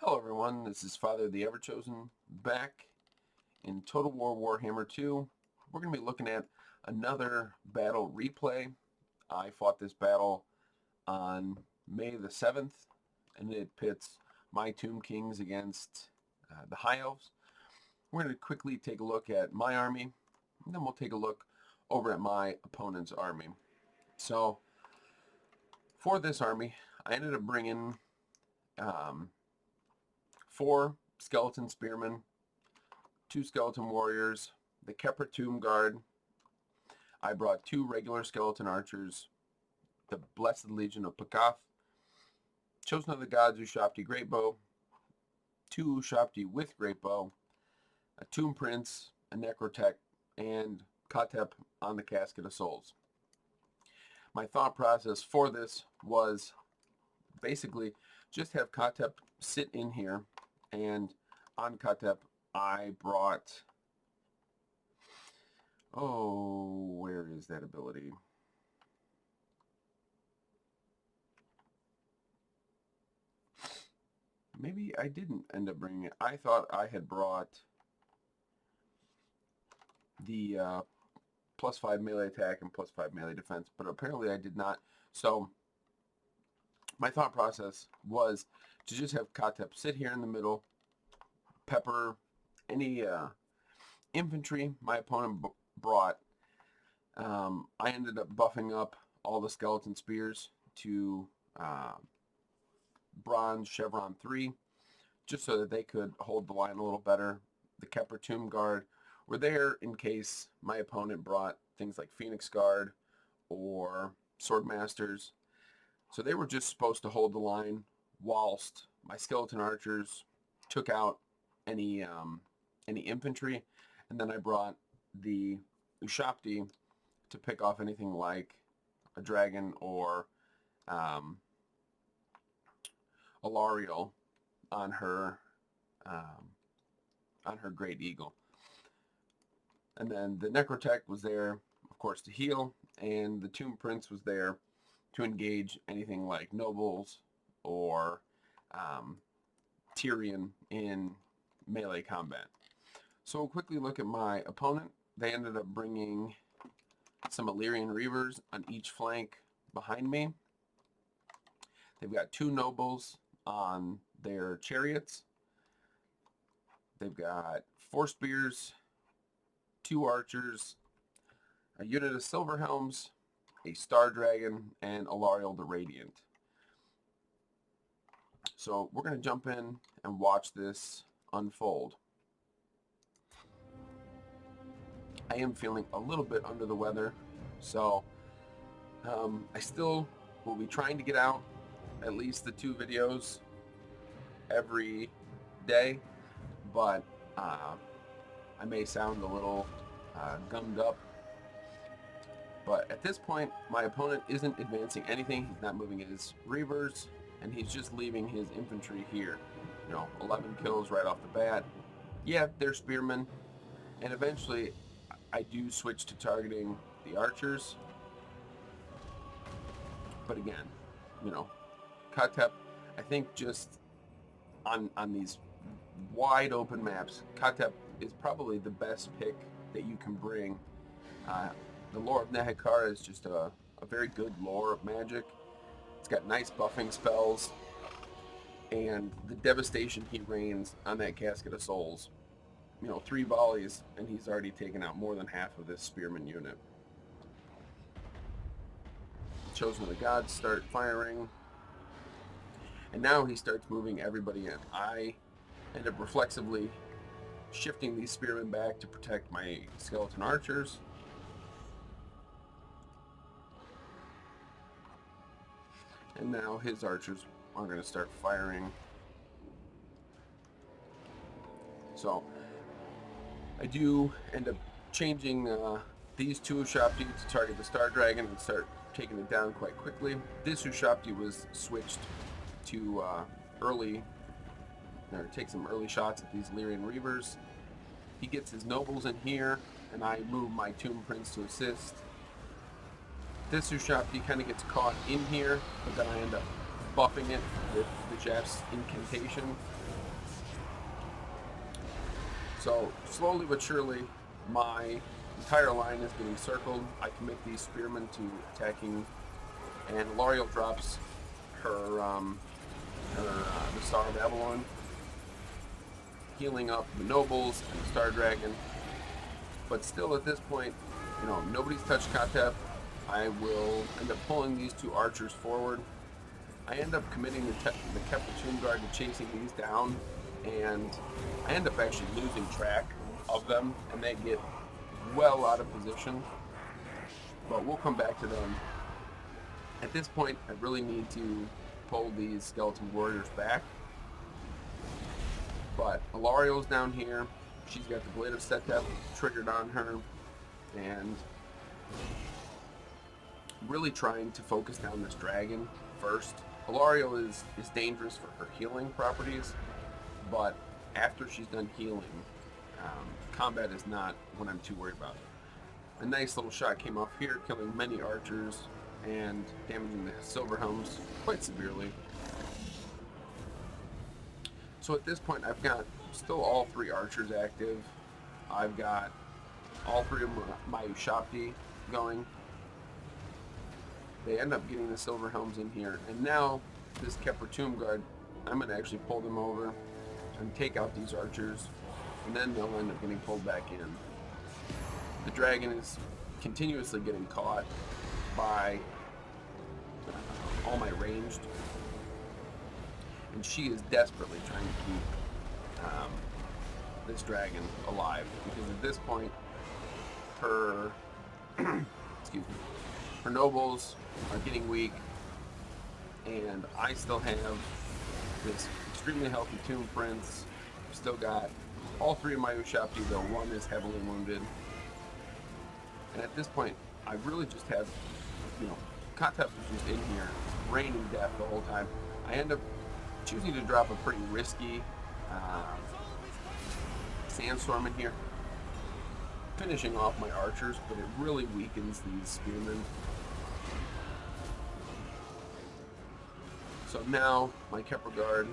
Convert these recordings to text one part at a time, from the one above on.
Hello everyone, this is Father the Everchosen back in Total War Warhammer 2. We're going to be looking at another battle replay. I fought this battle on May the 7th, and it pits my Tomb Kings against the High Elves. We're going to quickly take a look at my army, and then we'll take a look over at my opponent's army. So, for this army, I ended up bringing 4 skeleton spearmen, 2 skeleton warriors, the Khatep tomb guard. I brought 2 regular skeleton archers, the Blessed Legion of Pakath, Chosen of the Gods Ushabti great bow, 2 Ushabti with great bow, a Tomb Prince, a Necrotech, and Khatep on the Casket of Souls. My thought process for this was basically just have Khatep sit in here, and on Khatep I brought, where is that ability? Maybe I didn't end up bringing it. I thought I had brought the +5 melee attack and +5 melee defense, but apparently I did not. So my thought process was to just have Khatep sit here in the middle, pepper any infantry my opponent brought. I ended up buffing up all the skeleton spears to bronze chevron 3, just so that they could hold the line a little better. The Khatep tomb guard were there in case my opponent brought things like Phoenix Guard or Swordmasters. So they were just supposed to hold the line whilst my skeleton archers took out any infantry, and then I brought the Ushabti to pick off anything like a dragon or Alarielle on her great eagle. And then the Necrotech was there, of course, to heal, and the Tomb Prince was there to engage anything like nobles or Tyrion in melee combat. So we'll quickly look at my opponent. They ended up bringing some Illyrian Reavers on each flank behind me. They've got 2 nobles on their chariots. They've got 4 spears, 2 archers, a unit of silver helms, a star dragon, and Alarielle the Radiant. So we're going to jump in and watch this unfold. I am feeling a little bit under the weather, so I still will be trying to get out at least the 2 videos every day, but I may sound a little gummed up. But at this point, my opponent isn't advancing anything. He's not moving his Reavers, and he's just leaving his infantry here. 11 kills right off the bat. Yeah, they're spearmen, and eventually I do switch to targeting the archers. But again, Khatep, I think just on these wide open maps, Khatep is probably the best pick that you can bring. The lore of Nehekara is just a very good lore of magic. It's got nice buffing spells, and the devastation he rains on that Casket of Souls. 3 volleys, and he's already taken out more than half of this spearman unit. Chosen of the Gods start firing, and now he starts moving everybody in. I end up reflexively shifting these spearmen back to protect my skeleton archers. And now his archers are going to start firing. So I do end up changing these 2 Ushabti to target the Star Dragon and start taking it down quite quickly. This Ushabti was switched to take some early shots at these Illyrian Reavers. He gets his nobles in here, and I move my Tomb Prince to assist. This Ushabti kind of gets caught in here, but then I end up buffing it with the Jeff's incantation So slowly but surely, my entire line is getting circled. I commit these spearmen to attacking, and Alarielle drops the Star of Avalon, healing up the nobles and the Star Dragon. But still, at this point, nobody's touched Khatep. I will end up pulling these two archers forward. I end up committing the Kepler Tomb Guard to chasing these down, and I end up actually losing track of them, and they get well out of position. But we'll come back to them. At this point, I really need to pull these skeleton warriors back. But Alarielle's down here. She's got the Blade of Khatep triggered on her, and really trying to focus down this dragon first. Alarielle is dangerous for her healing properties, but after she's done healing, combat is not what I'm too worried about. A nice little shot came off here, killing many archers and damaging the silver helms quite severely. So at this point, I've got still all three archers active. I've got all three of my Ushabti going. They end up getting the silver helms in here, and now this Kepler Tomb Guard, I'm going to actually pull them over and take out these archers, and then they'll end up getting pulled back in. The dragon is continuously getting caught by all my ranged, and she is desperately trying to keep this dragon alive, because at this point her excuse me, her nobles are getting weak, and I still have this extremely healthy Tomb Prince. I've still got all three of my Ushabti, though one is heavily wounded. And at this point, I really just have, Khatep was just in here, raining death the whole time. I end up choosing to drop a pretty risky sandstorm in here, finishing off my archers, but it really weakens these spearmen. So now my Kepler Guard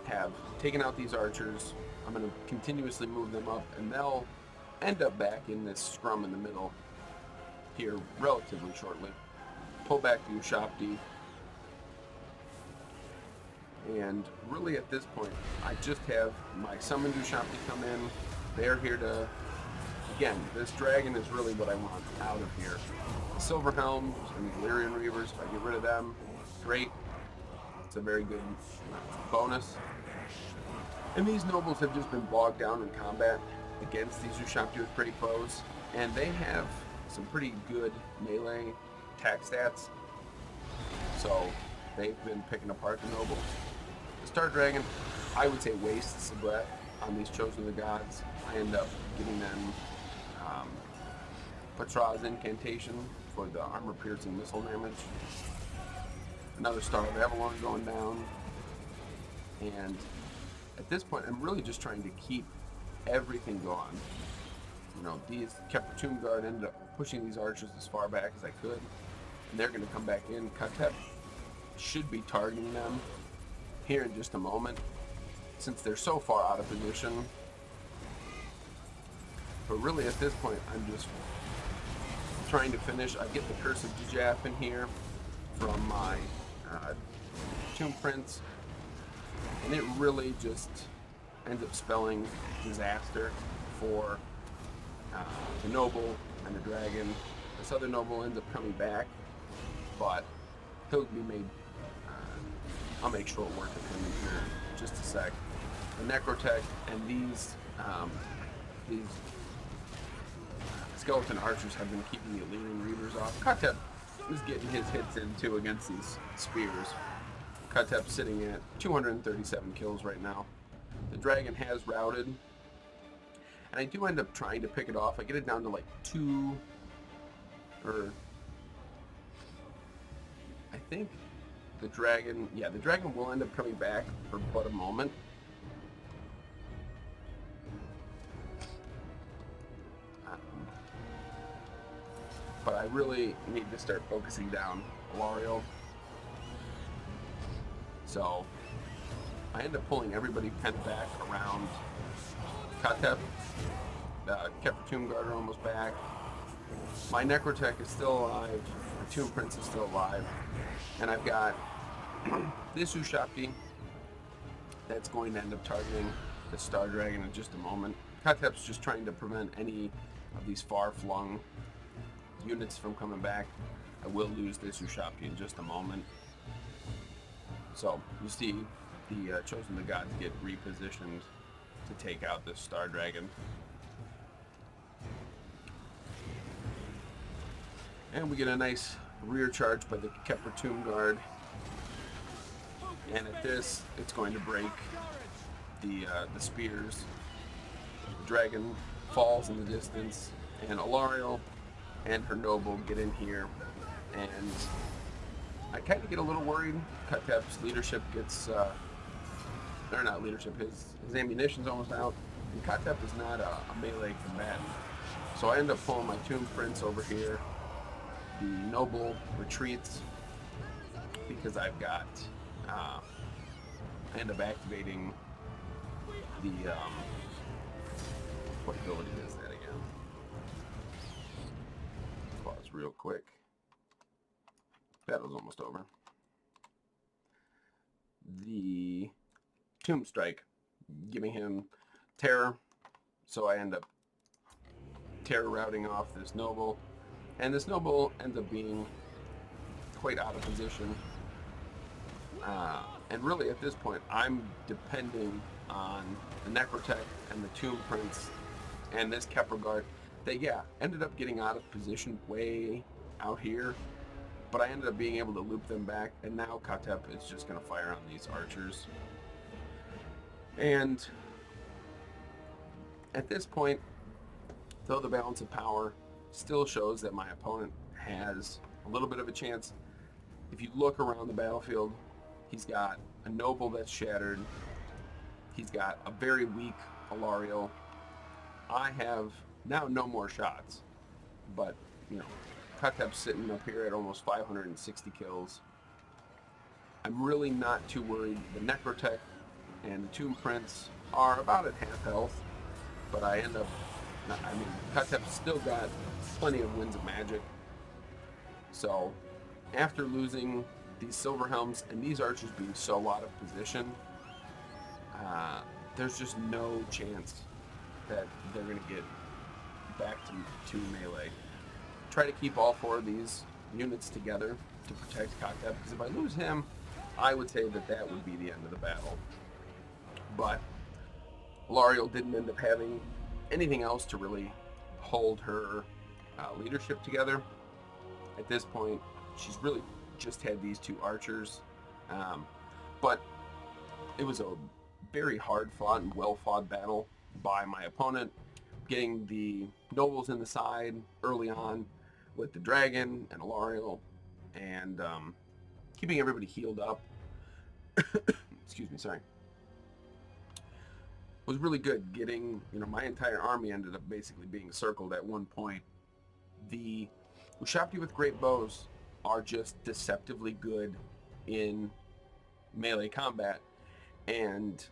have taken out these archers. I'm going to continuously move them up, and they'll end up back in this scrum in the middle here relatively shortly. Pull back the Ushabti, and really at this point, I just have my summoned Ushabti come in. They're here to, again, this dragon is really what I want out of here. The Silver Helms and the Illyrian Reavers, if I get rid of them, great. It's a very good bonus. And these nobles have just been bogged down in combat against these Ushabti with pretty foes, and they have some pretty good melee attack stats, so they've been picking apart the nobles. The Star Dragon, I would say, wastes a breath on these Chosen of the Gods. I end up giving them Patra's incantation for the armor-piercing missile damage. Another Star of Avalon going down, and at this point, I'm really just trying to keep everything going. These Kepler Tomb Guard ended up pushing these archers as far back as I could, and they're going to come back in. Khatep should be targeting them here in just a moment, since they're so far out of position. But really, at this point, I'm just trying to finish. I get the Curse of Djaf in here from my Tomb Prince, and it really just ends up spelling disaster for the noble and the dragon. This other noble ends up coming back, but he'll be made, I'll make short work of him in here in just a sec. The Necrotech and these skeleton archers have been keeping the Illyrian Reavers off. Khatep is getting his hits in too against these spears. Khatep's sitting at 237 kills right now. The dragon has routed, and I do end up trying to pick it off. I get it down to like 2, or I think the dragon will end up coming back for but a moment. But I really need to start focusing down Alarielle. So I I end up pulling everybody kind of back around Khatep. Kept the Tomb Guard almost back. My Necrotech is still alive. My Tomb Prince is still alive. And I've got this Ushapti that's going to end up targeting the Star Dragon in just a moment. Khatep's just trying to prevent any of these far-flung units from coming back. I will lose this Ushapti in just a moment. So you see the Chosen of the Gods get repositioned to take out this Star Dragon. And we get a nice rear charge by the Kepler Tomb Guard. And at this, it's going to break the spears. The dragon falls in the distance, and Alarielle and her noble get in here. And I kind of get a little worried. Khatep's leadership gets, or not leadership, his ammunition's almost out. And Khatep is not a melee combatant. So I end up pulling my Tomb Prince over here. The noble retreats because I've got, I end up activating the, what ability is that again? Pause real quick. Battle's almost over. The Tomb Strike, giving him terror, so I end up terror routing off this noble. And this noble ends up being quite out of position. And really at this point, I'm depending on the Necrotech and the Tomb Prince and this Kepler Guard. They, ended up getting out of position way out here. But I ended up being able to loop them back. And now Khatep is just going to fire on these archers. And at this point, though the balance of power still shows that my opponent has a little bit of a chance. If you look around the battlefield, he's got a noble that's shattered. He's got a very weak Alarielle. I have now no more shots, but Khatep's sitting up here at almost 560 kills. I'm really not too worried. The Necrotech and the Tomb Prince are about at half health, but Khatep's still got plenty of winds of magic. So after losing these Silver Helms and these archers being so out of position, there's just no chance that they're going to get back to melee. Try to keep all four of these units together to protect Khatep, because if I lose him, I would say that would be the end of the battle. But Alarielle didn't end up having anything else to really hold her leadership together. At this point, she's really just had these two archers. But it was a very hard fought and well fought battle by my opponent, getting the nobles in the side early on with the dragon and Alarielle, and keeping everybody healed up. Excuse me, sorry. Was really good. Getting, my entire army ended up basically being circled at one point. The Ushapti with great bows are just deceptively good in melee combat, and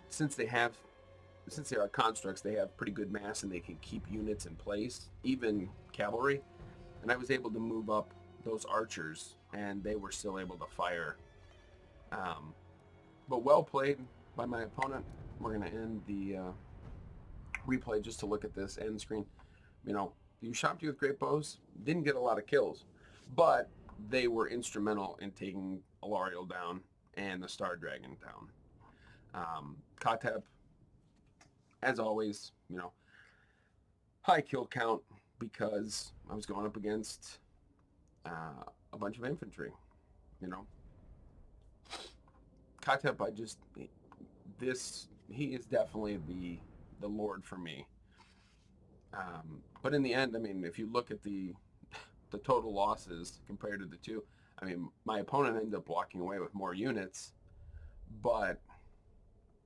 since they are constructs, they have pretty good mass and they can keep units in place, even cavalry. And I was able to move up those archers, and they were still able to fire. But well played by my opponent. We're going to end the replay just to look at this end screen. The Ushapti with great bows didn't get a lot of kills, but they were instrumental in taking Alarielle down and the Star Dragon down. Khatep, as always, high kill count because I was going up against a bunch of infantry. Khatep, he is definitely the Lord for me. But in the end, if you look at the total losses compared to the two, my opponent ended up walking away with more units, but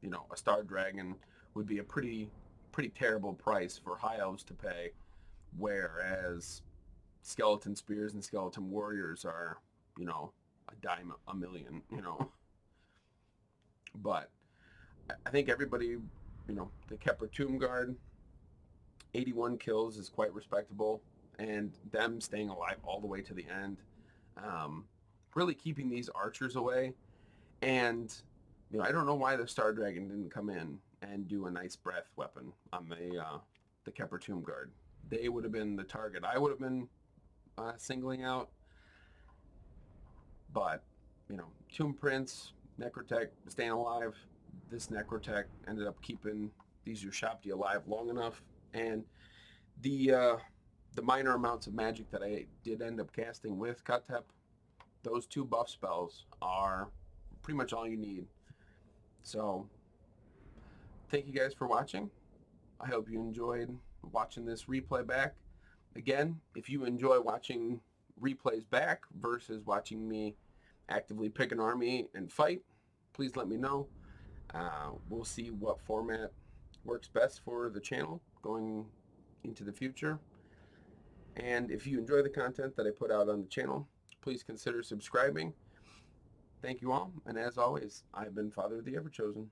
a Star Dragon would be a pretty terrible price for High Elves to pay, whereas Skeleton Spears and Skeleton Warriors are, a dime a million, But I think everybody, the Kepler Tomb Guard, 81 kills is quite respectable, and them staying alive all the way to the end, um, really keeping these archers away. And I don't know why the Star Dragon didn't come in and do a nice breath weapon on the Kepler Tomb Guard. They would have been the target I would have been singling out. But Tomb Prince, Necrotech staying alive. This Necrotech ended up keeping these Ushabti alive long enough, and the minor amounts of magic that I did end up casting with Khatep, those 2 buff spells are pretty much all you need. So thank you guys for watching. I hope you enjoyed watching this replay back. Again, if you enjoy watching replays back versus watching me actively pick an army and fight, please let me know. We'll see what format works best for the channel going into the future. And if you enjoy the content that I put out on the channel, please consider subscribing. Thank you all, and as always, I've been Father of the Everchosen.